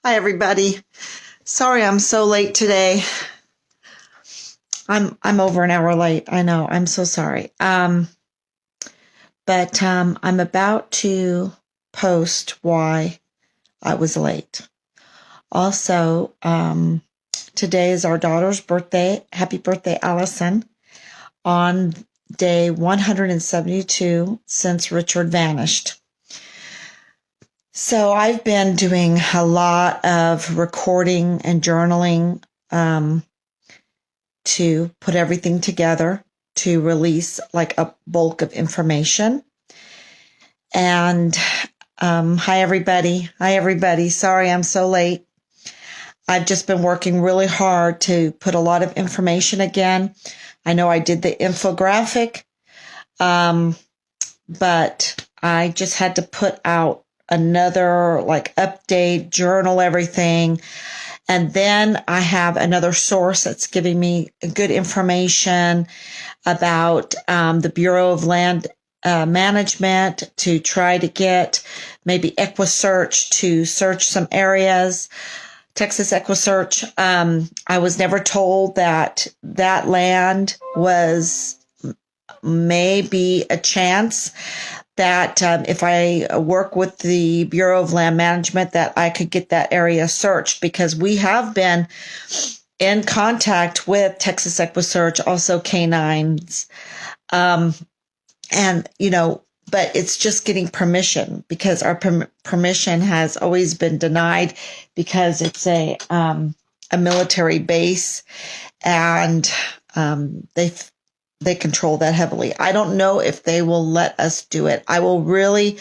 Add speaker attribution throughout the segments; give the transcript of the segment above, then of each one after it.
Speaker 1: Hi, everybody. Sorry I'm so late today. I'm over an hour late. I know. I'm so sorry. But I'm about to post why I was late. Also, today is our daughter's birthday. Happy birthday, Allison, on day 172 since Richard vanished. So I've been doing a lot of recording and journaling to put everything together to release like a bulk of information. And hi, everybody. Hi, everybody. Sorry I'm so late. I've just been working really hard to put a lot of information again. I know I did the infographic, but I just had to put out another like update, journal everything. And then I have another source that's giving me good information about the Bureau of Land Management to try to get maybe EquiSearch to search some areas. Texas EquiSearch. I was never told that that land was maybe a chance that if I work with the Bureau of Land Management, that I could get that area searched, because we have been in contact with Texas EquiSearch, also canines. And, but it's just getting permission, because our permission has always been denied because it's a military base, and they control that heavily. I don't know if they will let us do it. I will really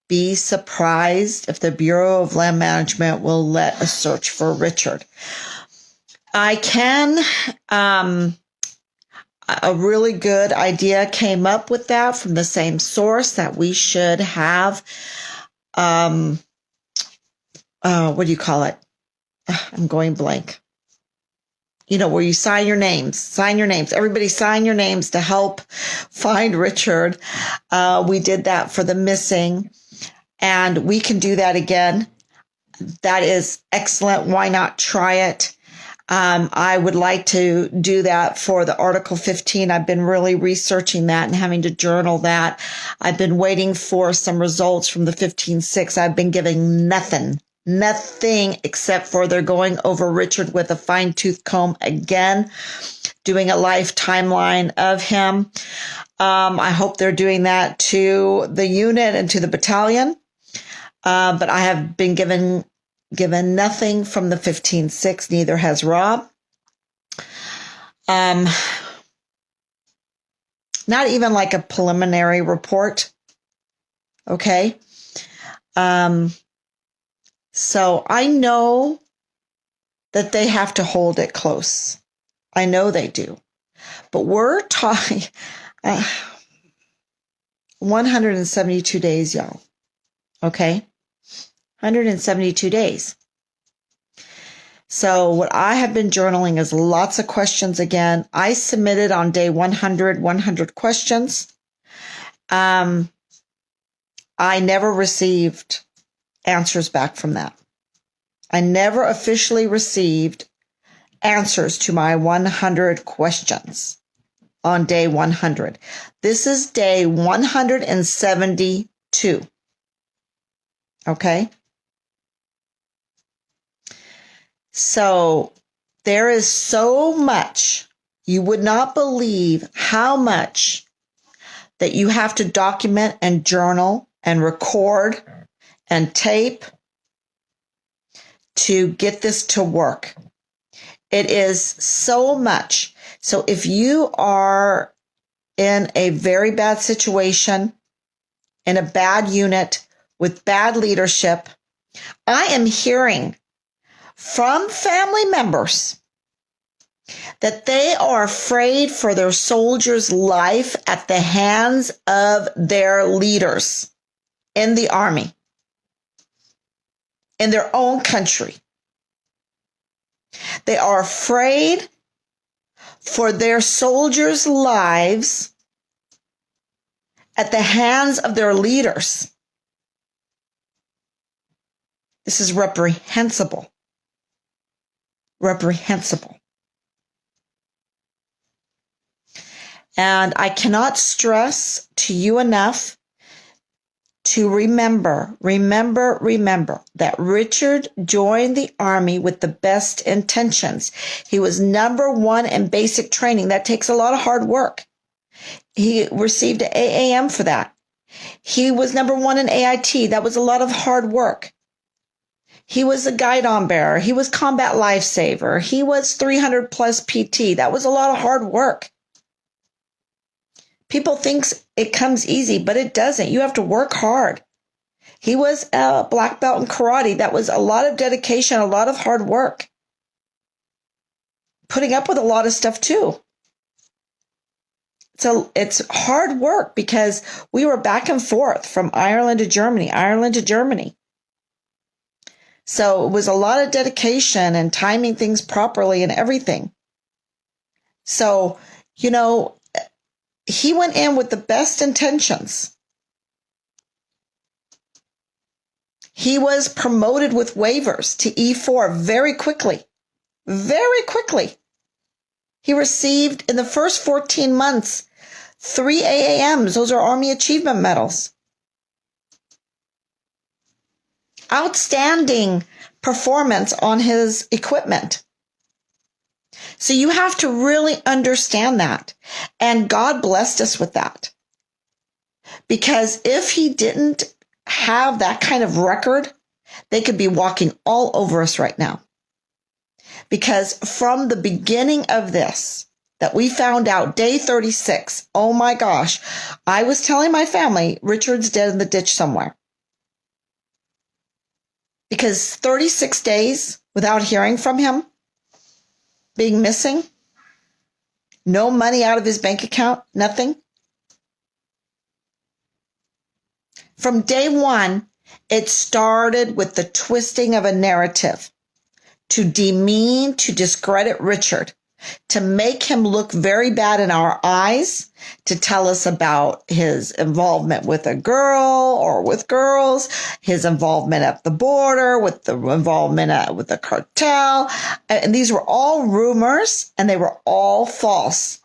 Speaker 1: be surprised if the Bureau of Land Management will let us search for Richard. I can, a really good idea came up with that from the same source, that we should have, what do you call it? I'm going blank. Where you sign your names. Everybody sign your names to help find Richard. We did that for the missing, and we can do that again. That is excellent. Why not try it? I would like to do that for the Article 15. I've been really researching that and having to journal that. I've been waiting for some results from the 15-6. I've been giving nothing except for they're going over Richard with a fine-tooth comb again, doing a life timeline of him. I hope they're doing that to the unit and to the battalion. But I have been given nothing from the 15-6. Neither has Rob. Not even like a preliminary report. Okay. So I know that they have to hold it close. I know they do. But we're talking 172 days, y'all. Okay? 172 days. So what I have been journaling is lots of questions again. I submitted on day 100 questions. I never received answers back from that. I never officially received answers to my 100 questions on day 100. This is day 172. Okay? So there is so much. You would not believe how much that you have to document and journal and record and tape to get this to work. It is so much. So if you are in a very bad situation, in a bad unit with bad leadership, I am hearing from family members that they are afraid for their soldiers' life at the hands of their leaders in the Army, in their own country. They are afraid for their soldiers' lives at the hands of their leaders. This is reprehensible. Reprehensible. And I cannot stress to you enough to remember that Richard joined the Army with the best intentions. He was number one in basic training. That takes a lot of hard work. He received an AAM for that. He was number one in AIT. That was a lot of hard work. He was a guidon bearer. He was combat lifesaver. He was 300 plus PT. That was a lot of hard work. People think it comes easy, but it doesn't. You have to work hard. He was a black belt in karate. That was a lot of dedication, a lot of hard work. Putting up with a lot of stuff too. So it's hard work because we were back and forth from Ireland to Germany. So it was a lot of dedication and timing things properly and everything. So, he went in with the best intentions. He was promoted with waivers to E4 very quickly. Very quickly. He received in the first 14 months 3 AAMs. Those are Army Achievement Medals. Outstanding performance on his equipment. So you have to really understand that. And God blessed us with that. Because if he didn't have that kind of record, they could be walking all over us right now. Because from the beginning of this, that we found out day 36, oh my gosh, I was telling my family, Richard's dead in the ditch somewhere. Because 36 days without hearing from him, being missing, no money out of his bank account, nothing. From day one, it started with the twisting of a narrative to demean, to discredit Richard, to make him look very bad in our eyes, to tell us about his involvement with a girl or with girls, his involvement at the border, with the involvement with the cartel. And these were all rumors, and they were all false.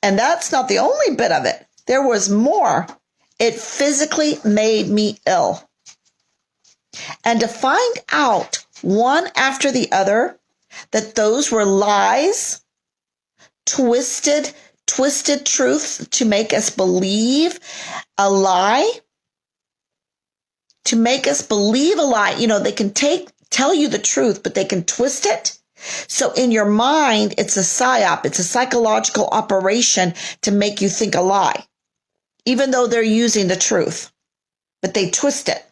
Speaker 1: And that's not the only bit of it. There was more. It physically made me ill. And to find out one after the other that those were lies, twisted truth to make us believe a lie, to make us believe a lie. They can tell you the truth, but they can twist it. So in your mind, it's a psyop. It's a psychological operation to make you think a lie, even though they're using the truth, but they twist it.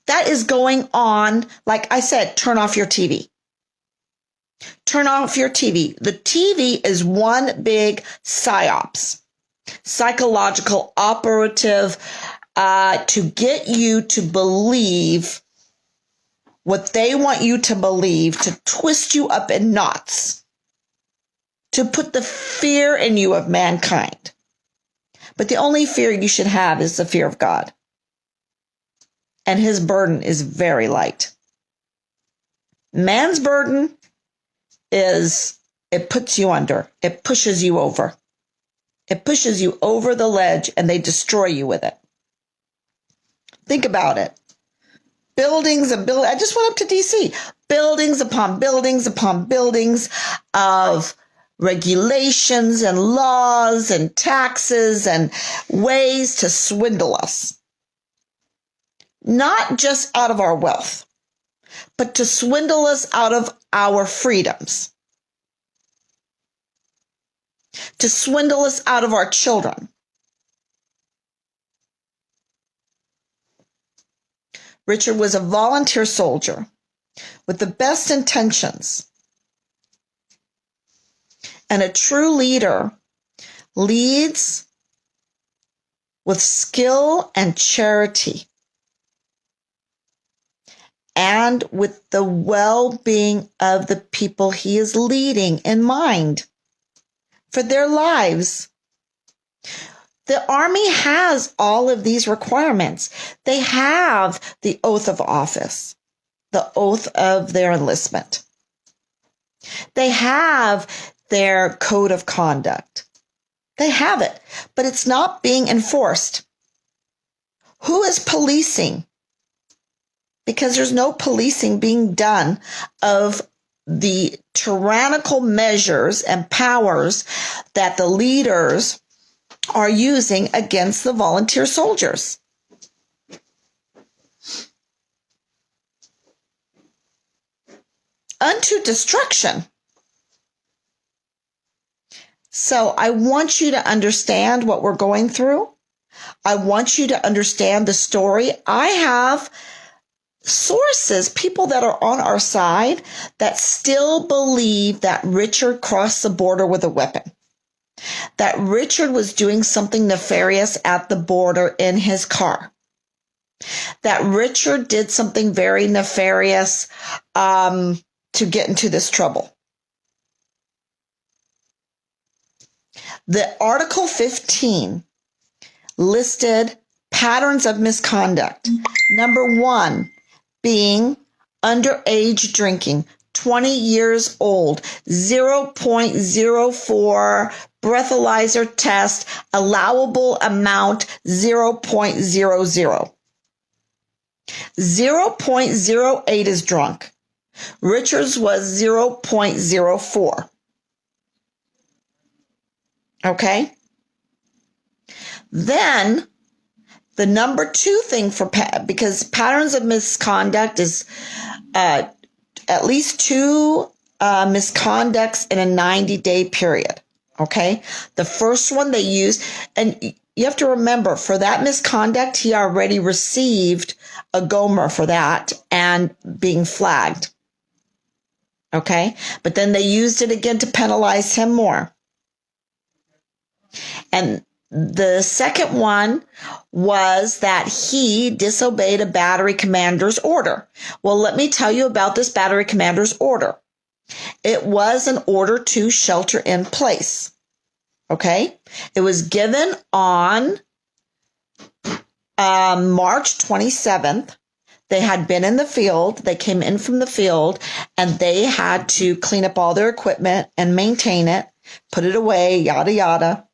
Speaker 1: That is going on. Like I said, turn off your TV. Turn off your TV. The TV is one big psyops, psychological operative, to get you to believe what they want you to believe, to twist you up in knots, to put the fear in you of mankind. But the only fear you should have is the fear of God. And his burden is very light. Man's burden is, it puts you under. It pushes you over. It pushes you over the ledge, and they destroy you with it. Think about it. Buildings and buildings. I just went up to D.C. Buildings upon buildings upon buildings of regulations and laws and taxes and ways to swindle us. Not just out of our wealth, but to swindle us out of our freedoms, to swindle us out of our children. Richard was a volunteer soldier with the best intentions. And a true leader leads with skill and charity, and with the well-being of the people he is leading in mind for their lives. The Army has all of these requirements. They have the oath of office, the oath of their enlistment. They have their code of conduct. They have it, but it's not being enforced. Who is policing? Because there's no policing being done of the tyrannical measures and powers that the leaders are using against the volunteer soldiers. Unto destruction. So I want you to understand what we're going through. I want you to understand the story. I have sources, people that are on our side that still believe that Richard crossed the border with a weapon, that Richard was doing something nefarious at the border in his car, that Richard did something very nefarious to get into this trouble. The Article 15 listed patterns of misconduct. Number 1, being underage drinking, 20 years old, 0.04 breathalyzer test, allowable amount 0.00. 0.08 is drunk. Richard's was 0.04. Okay? Then the number 2 thing because patterns of misconduct is at least 2 misconducts in a 90-day period. Okay? The first one they used, and you have to remember, for that misconduct, he already received a Gomer for that and being flagged. Okay? But then they used it again to penalize him more. And the second one was that he disobeyed a battery commander's order. Well, let me tell you about this battery commander's order. It was an order to shelter in place. Okay? It was given on March 27th. They had been in the field. They came in from the field, and they had to clean up all their equipment and maintain it, put it away, yada, yada.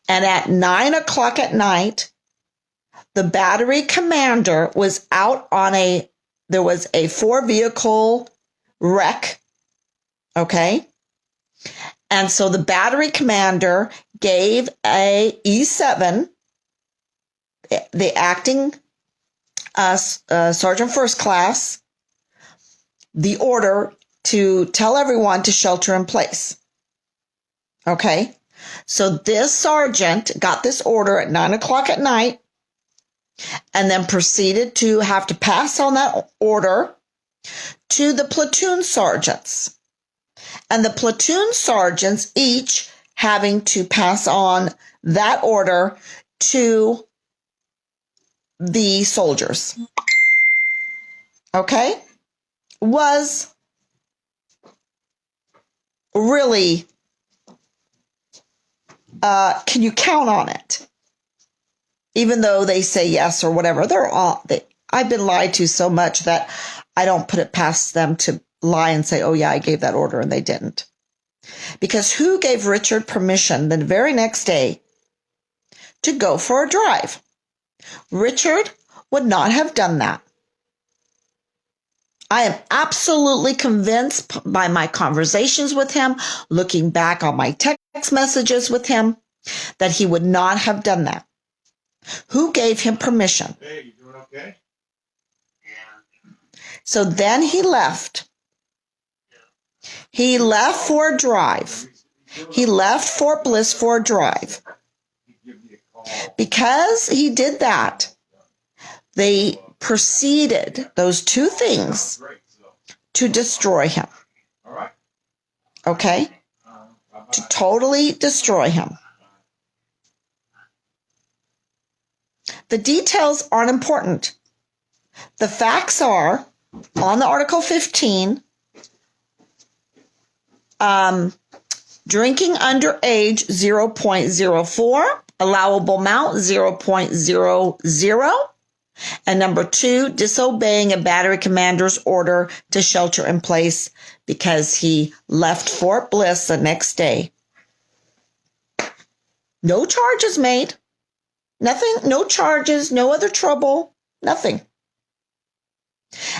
Speaker 1: And at 9 o'clock at night, the battery commander was out on there was a 4-vehicle wreck. Okay. And so the battery commander gave a E7, the acting Sergeant First Class, the order to tell everyone to shelter in place. Okay. So this sergeant got this order at 9 o'clock at night and then proceeded to have to pass on that order to the platoon sergeants. And the platoon sergeants each having to pass on that order to the soldiers. Okay? Was really... can you count on it? Even though they say yes or whatever, I've been lied to so much that I don't put it past them to lie and say, oh yeah, I gave that order, and they didn't. Because who gave Richard permission the very next day to go for a drive? Richard would not have done that. I am absolutely convinced by my conversations with him, looking back on my text messages with him, that he would not have done that. Who gave him permission?
Speaker 2: Hey, you doing okay?
Speaker 1: Yeah. So then he left. He left for a drive. He left Fort Bliss for a drive. Because he did that, they proceeded, those 2 things, to destroy him. Okay? To totally destroy him. The details aren't important. The facts are, on the Article 15, drinking underage 0.04, allowable amount 0.00. And number 2, disobeying a battery commander's order to shelter in place because he left Fort Bliss the next day. No charges made. Nothing, no charges, no other trouble, nothing.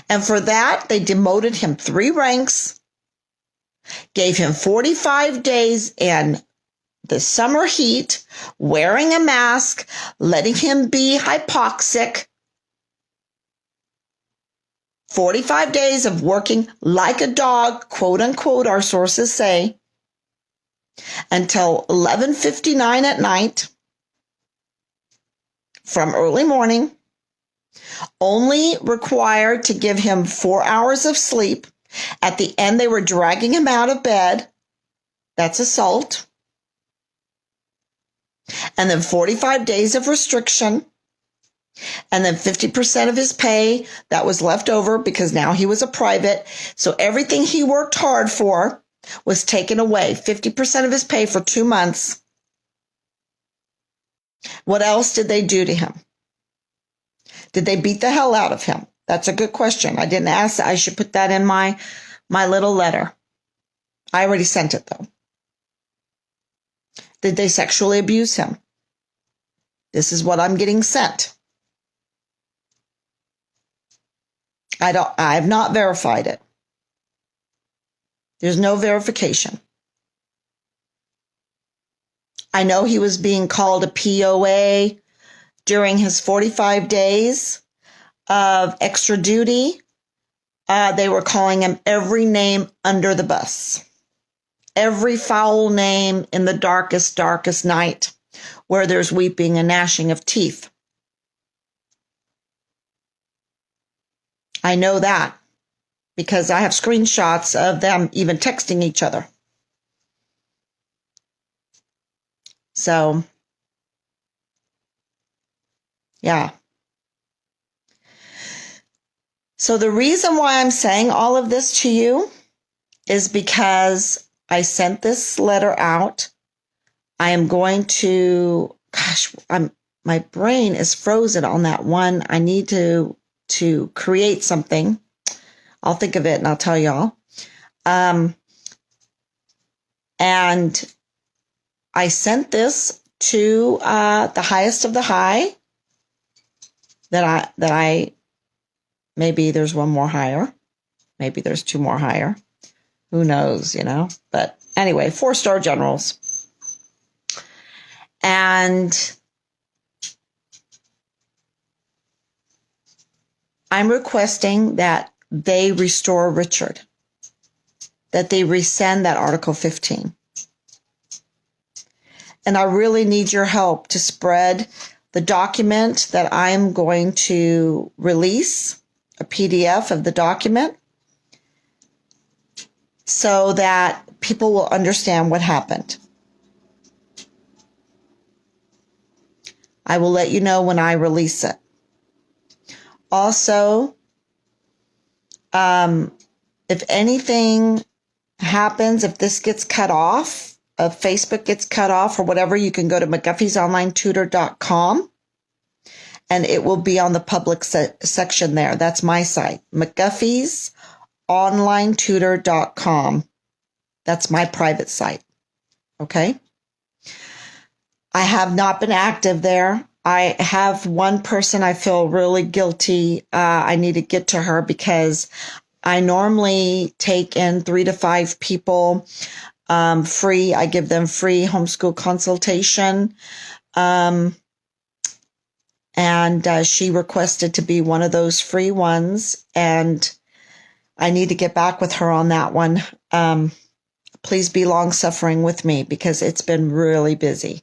Speaker 1: And for that, they demoted him 3 ranks, gave him 45 days in the summer heat, wearing a mask, letting him be hypoxic. 45 days of working like a dog, quote unquote, our sources say, until 11:59 at night from early morning, only required to give him 4 hours of sleep. At the end, they were dragging him out of bed. That's assault. And then 45 days of restriction. And then 50% of his pay that was left over because now he was a private. So everything he worked hard for was taken away. 50% of his pay for 2 months. What else did they do to him? Did they beat the hell out of him? That's a good question. I didn't ask that. I should put that in my little letter. I already sent it though. Did they sexually abuse him? This is what I'm getting sent. I've not verified it. There's no verification. I know he was being called a POA during his 45 days of extra duty. They were calling him every name under the bus. Every foul name in the darkest, darkest night where there's weeping and gnashing of teeth. I know that because I have screenshots of them even texting each other. So, yeah. So the reason why I'm saying all of this to you is because I sent this letter out. I am going to, my brain is frozen on that one. I need to create something. I'll think of it and I'll tell y'all. And I sent this to the highest of the high that I maybe there's one more higher. Maybe there's 2 more higher. Who knows, But anyway, 4-star generals. And I'm requesting that they restore Richard, that they rescind that Article 15. And I really need your help to spread the document that I'm going to release, a PDF of the document, so that people will understand what happened. I will let you know when I release it. Also, if anything happens, if this gets cut off, if Facebook gets cut off or whatever, you can go to McGuffeysOnlineTutor.com and it will be on the public section there. That's my site, McGuffeysOnlineTutor.com. That's my private site. Okay. I have not been active there. I have one person I feel really guilty. I need to get to her because I normally take in 3 to 5 people free. I give them free homeschool consultation. And she requested to be one of those free ones. And I need to get back with her on that one. Please be long suffering with me because it's been really busy.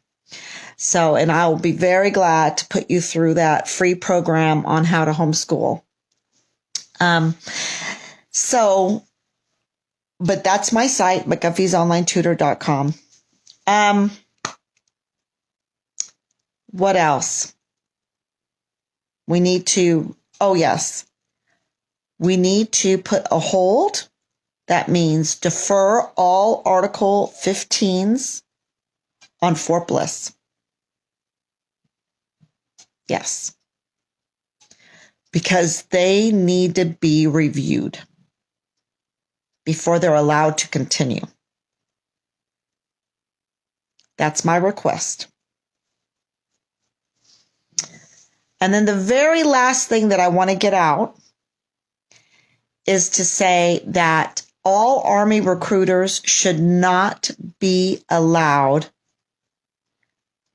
Speaker 1: So, and I will be very glad to put you through that free program on how to homeschool. But that's my site, McGuffeysOnlineTutor.com. What else? We need to put a hold. That means defer all Article 15s on Fort Bliss. Yes. Because they need to be reviewed before they're allowed to continue. That's my request. And then the very last thing that I want to get out is to say that all Army recruiters should not be allowed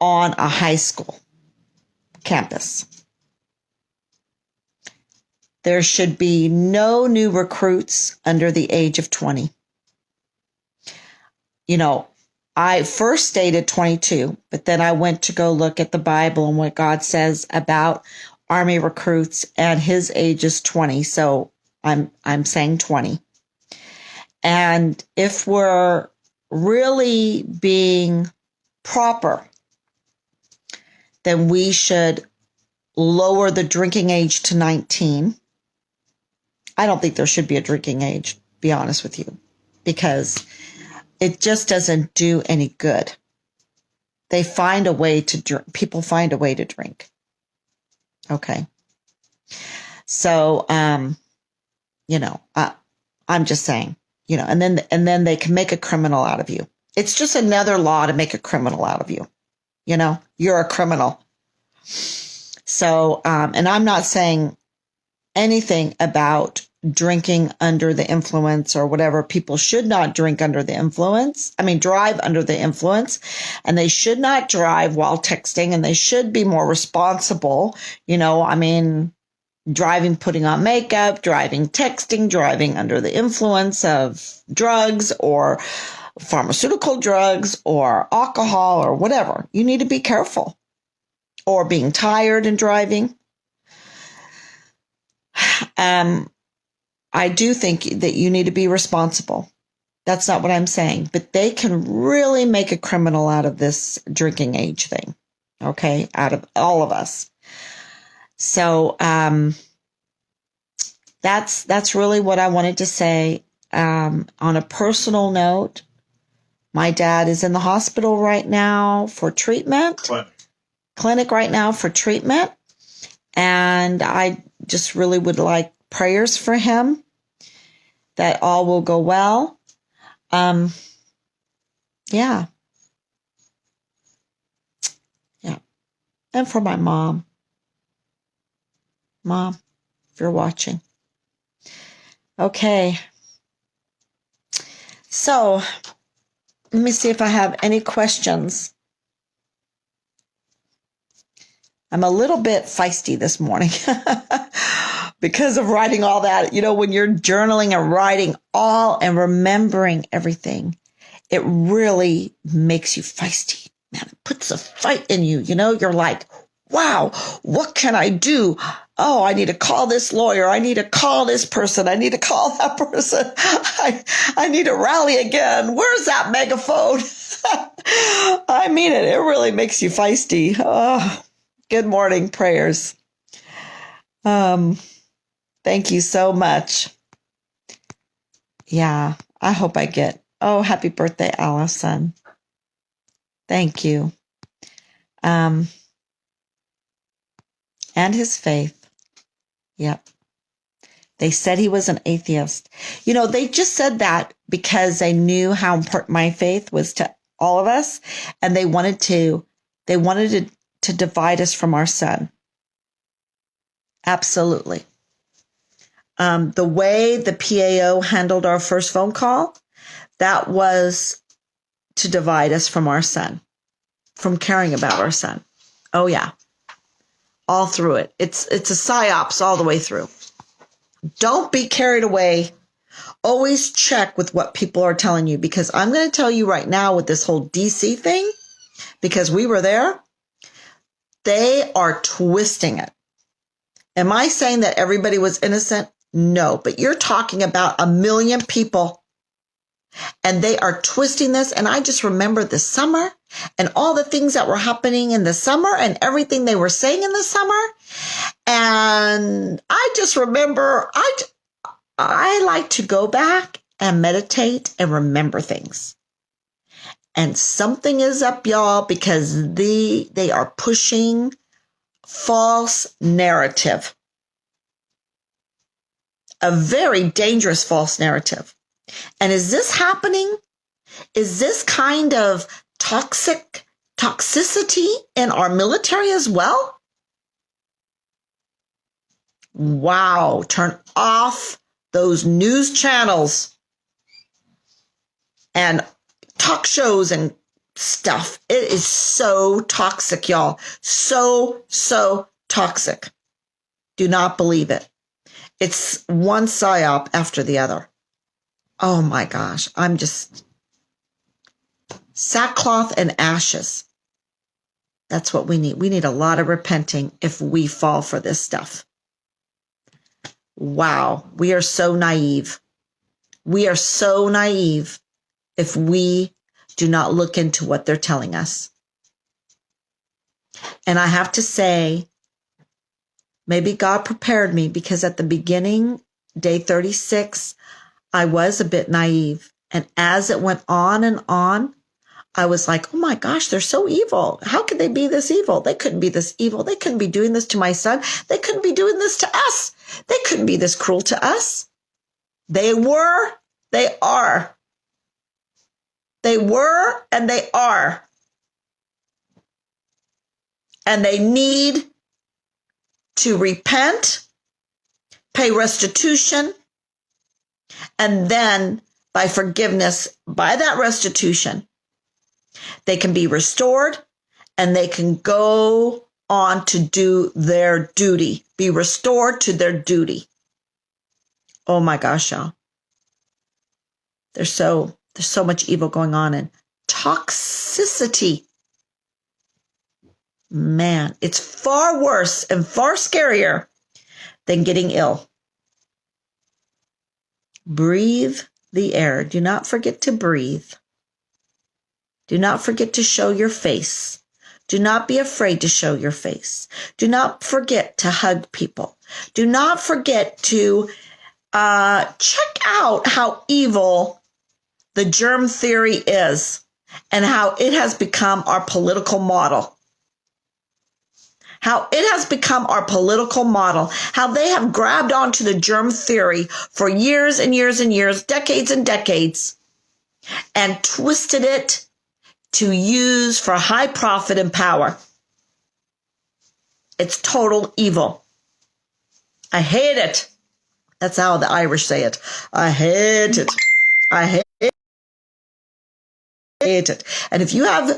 Speaker 1: on a high school campus. There should be no new recruits under the age of 20. You know, I first stated 22, but then I went to go look at the Bible and what God says about Army recruits, and his age is 20. So I'm saying 20. And if we're really being proper, then we should lower the drinking age to 19. I don't think there should be a drinking age, to be honest with you, because it just doesn't do any good. They find a way to drink. People find a way to drink. Okay. So, you know, I'm just saying, you know, and then they can make a criminal out of you. It's just another law to make a criminal out of you. You know, you're a criminal. So, and I'm not saying anything about drinking under the influence or whatever. People should not drink under the influence. Drive under the influence, and they should not drive while texting, and they should be more responsible. You know, driving, putting on makeup, driving, texting, driving under the influence of drugs or pharmaceutical drugs or alcohol or whatever. You need to be careful. Or being tired and driving. I do think that you need to be responsible. That's not what I'm saying. But they can really make a criminal out of this drinking age thing. Okay? Out of all of us. So that's really what I wanted to say. On a personal note, my dad is in the hospital right now for treatment. Clinic right now for treatment. And I just really would like prayers for him that all will go well. Yeah. And for my mom. Mom, if you're watching. Okay. So, let me see if I have any questions. I'm a little bit feisty this morning because of writing all that. You know, when you're journaling and writing all and remembering everything, it really makes you feisty. Man, it puts a fight in you. You know, you're like, wow, what can I do? Oh, I need to call this lawyer. I need to call this person. I need to call that person. I need to rally again. Where's that megaphone? I mean it. It really makes you feisty. Oh. Good morning, prayers. Thank you so much. Yeah, I hope I get. Oh, happy birthday, Allison. Thank you. And his faith. Yep. They said he was an atheist. You know, they just said that because they knew how important my faith was to all of us, and they wanted to divide us from our son. Absolutely. The way the PAO handled our first phone call, that was to divide us from our son, from caring about our son. Oh yeah. All through it. It's a psyops all the way through. Don't be carried away. Always check with what people are telling you, because I'm going to tell you right now with this whole DC thing, because we were there, they are twisting it. Am I saying that everybody was innocent? No, but you're talking about 1 million people, and they are twisting this. And I just remember the summer and all the things that were happening in the summer and everything they were saying in the summer. And I just remember, I like to go back and meditate and remember things. And something is up, y'all, because they are pushing false narrative. A very dangerous false narrative. And is this happening? Is this kind of toxicity in our military as well? Wow. Turn off those news channels and talk shows and stuff. It is so toxic, y'all. So toxic. Do not believe it. It's one psyop after the other. Oh my gosh. I'm just sackcloth and ashes. That's what we need. We need a lot of repenting if we fall for this stuff. Wow. We are so naive. We are so naive if we do not look into what they're telling us. And I have to say, maybe God prepared me, because at the beginning, day 36, I was a bit naive. And as it went on and on, I was like, oh my gosh, they're so evil. How could they be this evil? They couldn't be this evil. They couldn't be doing this to my son. They couldn't be doing this to us. They couldn't be this cruel to us. They were, they are. They were and they are. And they need to repent, pay restitution, and then by forgiveness, by that restitution, they can be restored and they can go on to do their duty, be restored to their duty. Oh my gosh, y'all. There's so much evil going on, and toxicity. Man, it's far worse and far scarier than getting ill. Breathe the air. Do not forget to breathe. Do not forget to show your face. Do not be afraid to show your face. Do not forget to hug people. Do not forget to check out how evil the germ theory is and how it has become our political model. How it has become our political model. How they have grabbed onto the germ theory for years and years and years, decades and decades, and twisted it to use for high profit and power. It's total evil. I hate it. That's how the Irish say it. I hate it. I hate it. And if you have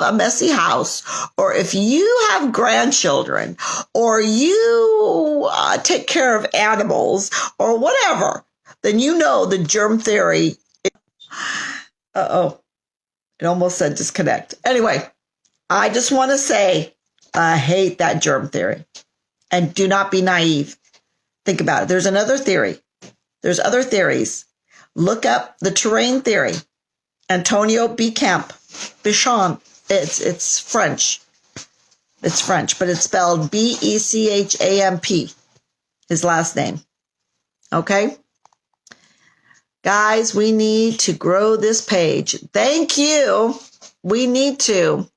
Speaker 1: a messy house, or if you have grandchildren, or you take care of animals, or whatever, then you know the germ theory. It almost said disconnect. Anyway, I just want to say I hate that germ theory. And do not be naive. Think about it. There's another theory. There's other theories. Look up the terrain theory. Antonio Bichon. It's French. It's French, but it's spelled Bechamp. His last name. Okay? Guys, we need to grow this page. Thank you. We need to.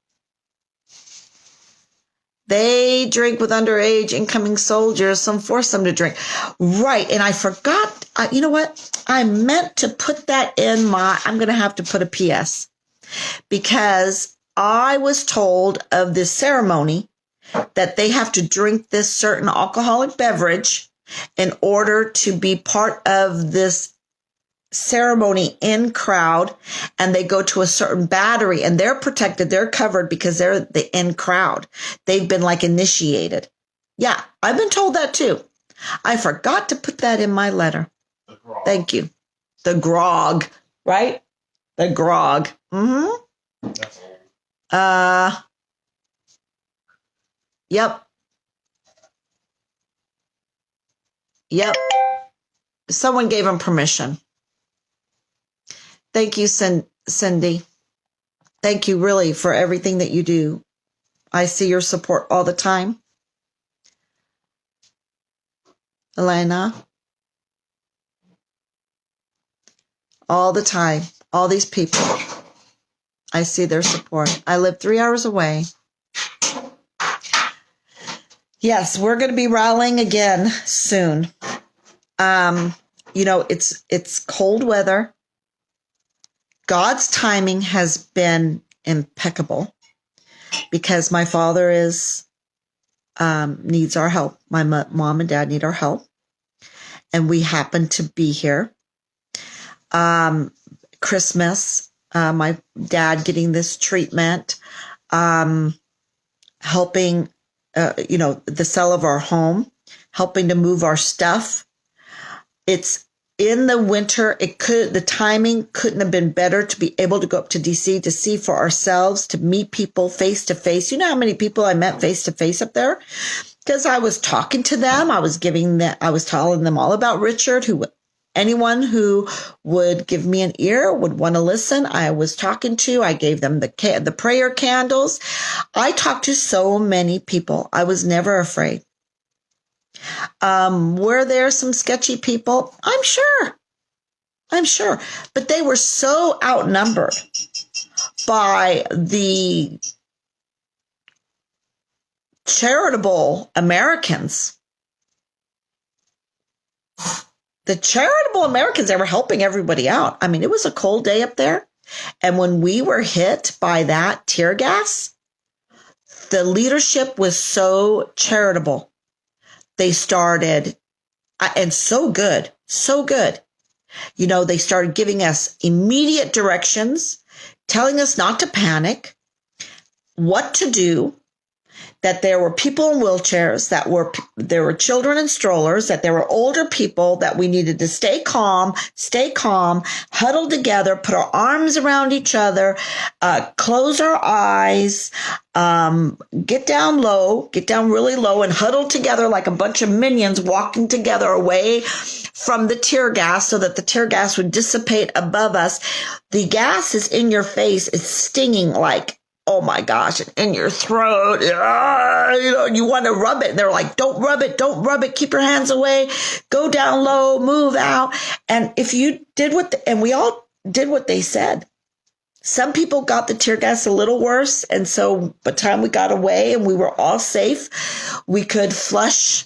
Speaker 1: They drink with underage incoming soldiers. Some force them to drink. Right. And I forgot. You know what? I meant to put that in I'm going to have to put a PS, because I was told of this ceremony that they have to drink this certain alcoholic beverage in order to be part of this ceremony in crowd, and they go to a certain battery and they're protected. They're covered because they're the in crowd. They've been like initiated. Yeah, I've been told that too. I forgot to put that in my letter. Thank you. The grog, right? The grog. Mm-hmm. Yep. Yep. Someone gave him permission. Thank you, Cindy. Thank you really for everything that you do. I see your support all the time. Elena. All the time. All these people. I see their support. I live 3 hours away. Yes, we're going to be rallying again soon. It's cold weather. God's timing has been impeccable because my father needs our help. My mom and dad need our help, and we happen to be here. Christmas, my dad getting this treatment, helping, the sale of our home, helping to move our stuff. It's in the winter. The timing couldn't have been better to be able to go up to DC to see for ourselves, to meet people face to face. You know how many people I met face to face up there? Because I was talking to them. I was telling them all about Richard, anyone who would give me an ear, would want to listen, I was talking to. I gave them the prayer candles. I talked to so many people. I was never afraid. Were there some sketchy people? I'm sure. But they were so outnumbered by the charitable Americans. The charitable Americans, they were helping everybody out. I mean, it was a cold day up there. And when we were hit by that tear gas, the leadership was so charitable. They started, and so good. They started giving us immediate directions, telling us not to panic, what to do, that there were people in wheelchairs, there were children in strollers, that there were older people, that we needed to stay calm, huddle together, put our arms around each other, close our eyes, get down really low, and huddle together like a bunch of minions walking together away from the tear gas so that the tear gas would dissipate above us. The gas is in your face. It's stinging like, oh my gosh, in your throat. You want to rub it. And they're like, don't rub it. Keep your hands away. Go down low, move out. And if you did and we all did what they said. Some people got the tear gas a little worse. And so by the time we got away and we were all safe, we could flush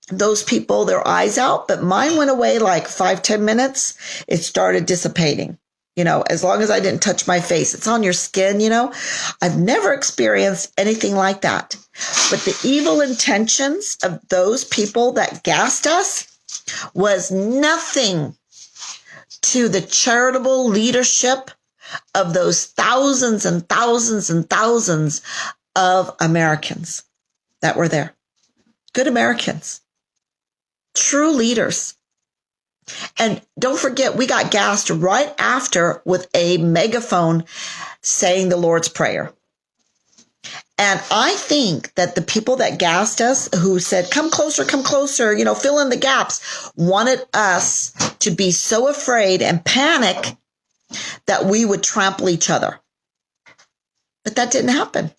Speaker 1: those people, their eyes out. But mine went away like 5-10 minutes. It started dissipating. As long as I didn't touch my face, it's on your skin, I've never experienced anything like that. But the evil intentions of those people that gassed us was nothing to the charitable leadership of those thousands and thousands and thousands of Americans that were there. Good Americans, true leaders. And don't forget, we got gassed right after with a megaphone saying the Lord's Prayer. And I think that the people that gassed us, who said, come closer, fill in the gaps, wanted us to be so afraid and panic that we would trample each other. But that didn't happen.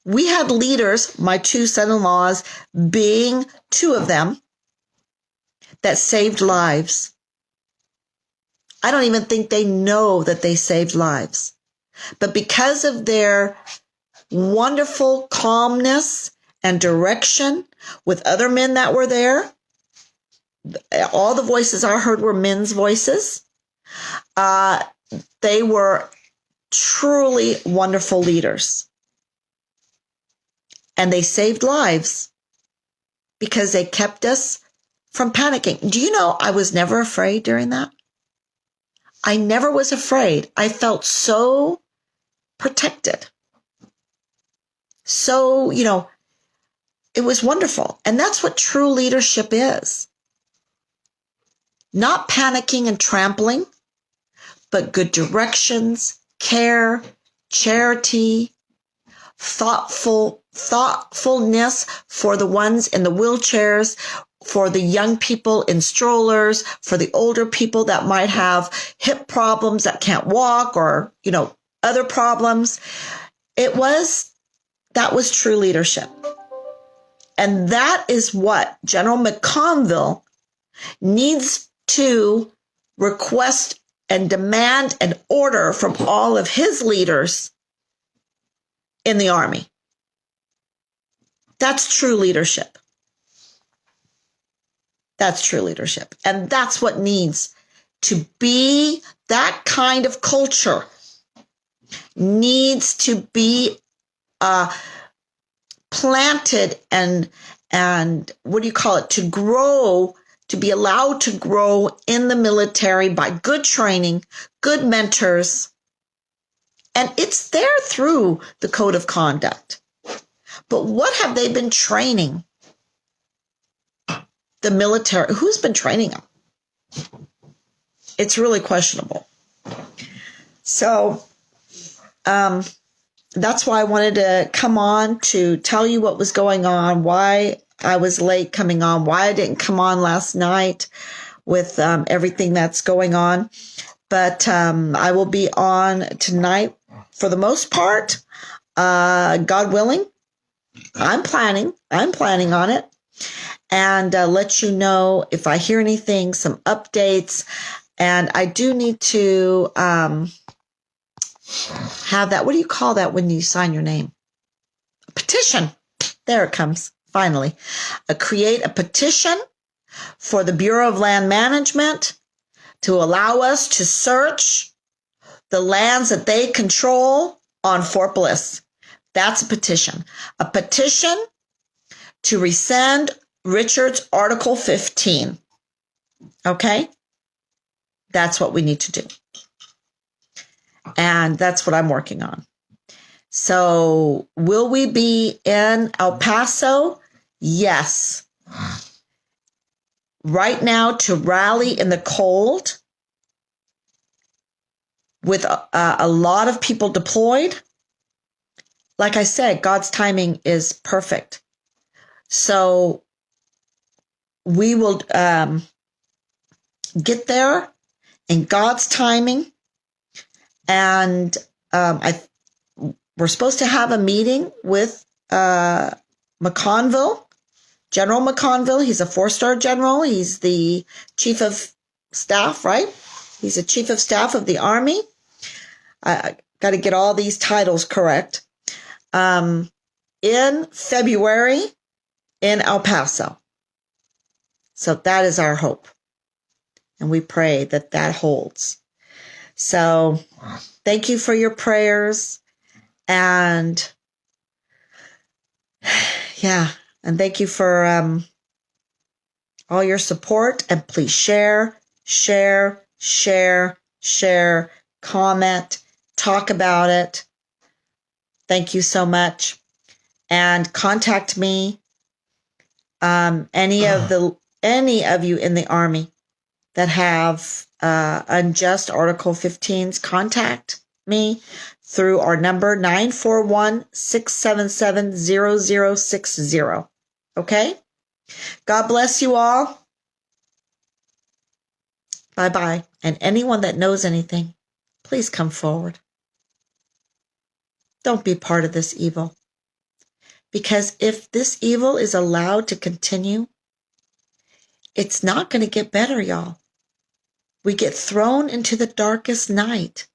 Speaker 1: We had leaders, my two son-in-laws being two of them, that saved lives. I don't even think they know that they saved lives. But because of their wonderful calmness and direction with other men that were there, all the voices I heard were men's voices. They were truly wonderful leaders. And they saved lives because they kept us from panicking. Do you know I was never afraid during that? I never was afraid. I felt so protected. So, it was wonderful. And that's what true leadership is. Not panicking and trampling, but good directions, care, charity, thoughtfulness for the ones in the wheelchairs, for the young people in strollers, for the older people that might have hip problems that can't walk or, other problems. That was true leadership. And that is what General McConville needs to request and demand and order from all of his leaders in the Army. That's true leadership. That's true leadership. And that's what needs to be. That kind of culture needs to be planted and what do you call it? To grow, to be allowed to grow in the military by good training, good mentors. And it's there through the code of conduct. But what have they been training the military? Who's been training them? It's really questionable. So that's why I wanted to come on to tell you what was going on, why I was late coming on, why I didn't come on last night with everything that's going on. But I will be on tonight for the most part, God willing. I'm planning on it, and let you know if I hear anything, some updates. And I do need to have that. What do you call that when you sign your name? A petition. There it comes. Finally, create a petition for the Bureau of Land Management to allow us to search the lands that they control on Fort Bliss. That's a petition. A petition to rescind Richard's Article 15. Okay? That's what we need to do. And that's what I'm working on. So, will we be in El Paso? Yes. Right now, to rally in the cold with a lot of people deployed. Like I said, God's timing is perfect. So we will get there in God's timing. And we're supposed to have a meeting with McConville, General McConville. He's a 4-star general. He's the chief of staff, right? He's a chief of staff of the Army. I got to get all these titles correct. In February in El Paso. So that is our hope. And we pray that that holds. So thank you for your prayers. And yeah, and thank you for all your support. And please share, comment, talk about it. Thank you so much. And contact me, any of you in the Army that have unjust Article 15s, contact me through our number 941-677-0060. Okay? God bless you all. Bye-bye. And anyone that knows anything, please come forward. Don't be part of this evil. Because if this evil is allowed to continue, it's not going to get better, y'all. We get thrown into the darkest night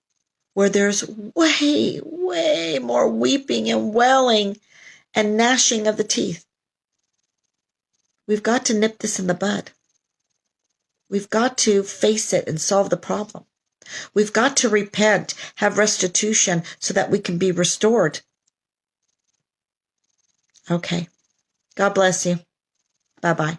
Speaker 1: where there's way, way more weeping and wailing and gnashing of the teeth. We've got to nip this in the bud. We've got to face it and solve the problem. We've got to repent, have restitution so that we can be restored. Okay. God bless you. Bye-bye.